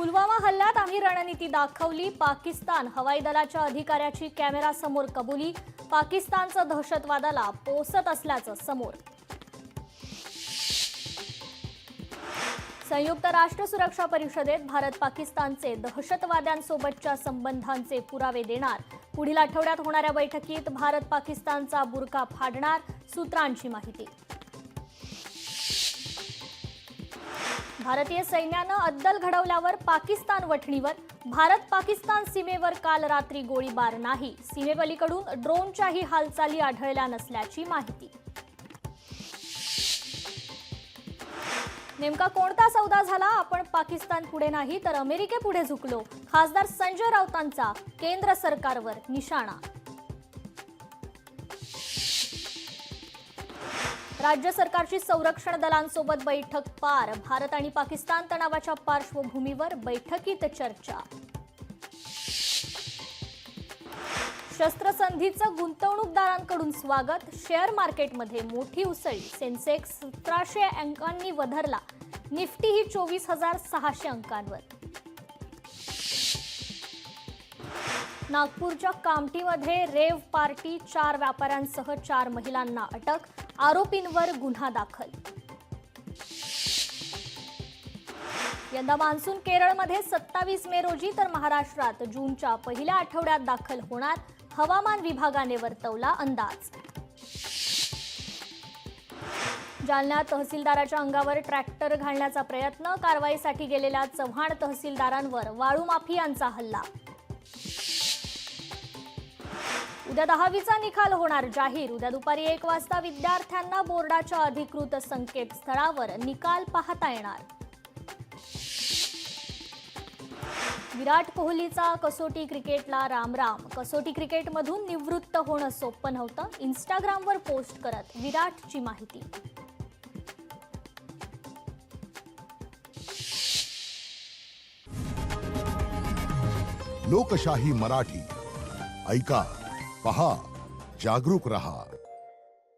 पुलवामा हल्ल्यात आम्ही रणनीती दाखवली, पाकिस्तान हवाई दलाच्या अधिकाऱ्याची कॅमेरासमोर कबुली, पाकिस्तानचं दहशतवादाला पोसत असल्याचं समोर. संयुक्त राष्ट्र सुरक्षा परिषदेत भारत पाकिस्तानचे दहशतवाद्यांसोबतच्या संबंधांचे पुरावे देणार. पुढील आठवड्यात होणाऱ्या बैठकीत भारत पाकिस्तानचा बुरका फाडणार, सूत्रांची माहिती. भारतीय सैन्यानं अद्दल घडवल्यावर पाकिस्तान वठणीवर. भारत पाकिस्तान सीमेवर काल रात्री गोळीबार नाही. सीमेपलीकडून ड्रोनच्याही हालचाली आढळल्या नसल्याची माहिती. नेमका कोणता सौदा झाला? आपण पाकिस्तान पुढे नाही तर अमेरिकेपुढे झुकलो. खासदार संजय राऊतांचा केंद्र सरकारवर निशाणा. राज्य सरकारची संरक्षण दलांसोबत बैठक पार. भारत आणि पाकिस्तान तणावाच्या पार्श्वभूमीवर बैठकीत चर्चा. शस्त्रसंधीचं गुंतवणूकदारांकडून स्वागत. शेअर मार्केटमध्ये मोठी उसळी. सेन्सेक्स 1700 अंकांनी वधरला. निफ्टीही 24,600 अंकांवर. नागपूरच्या कामठीमध्ये रेव्ह पार्टी. 4 व्यापाऱ्यांसह 4 महिलांना अटक. आरोपींवर गुन्हा दाखल. यंदा मान्सून केरळमध्ये 27 मे रोजी तर महाराष्ट्रात जूनच्या पहिल्या आठवड्यात दाखल होणार. हवामान विभागाने वर्तवला अंदाज. जालन्यात तहसीलदाराच्या अंगावर ट्रॅक्टर घालण्याचा प्रयत्न. कारवाईसाठी गेलेल्या चव्हाण तहसीलदारांवर वाळू माफियांचा हल्ला. उद्या 10वीचा निकाल होणार जाहीर. उद्या दुपारी 1 वाजता विद्यार्थ्यांना बोर्डाच्या अधिकृत संकेतस्थळावर निकाल पाहता येणार. विराट कोहलीचा कसोटी क्रिकेटला रामराम. कसोटी क्रिकेटमधून निवृत्त होणं सोपं नव्हतं. इंस्टाग्रामवर पोस्ट करत विराटची माहिती. लोकशाही मराठी ऐका, पहा, जागरूक रहा.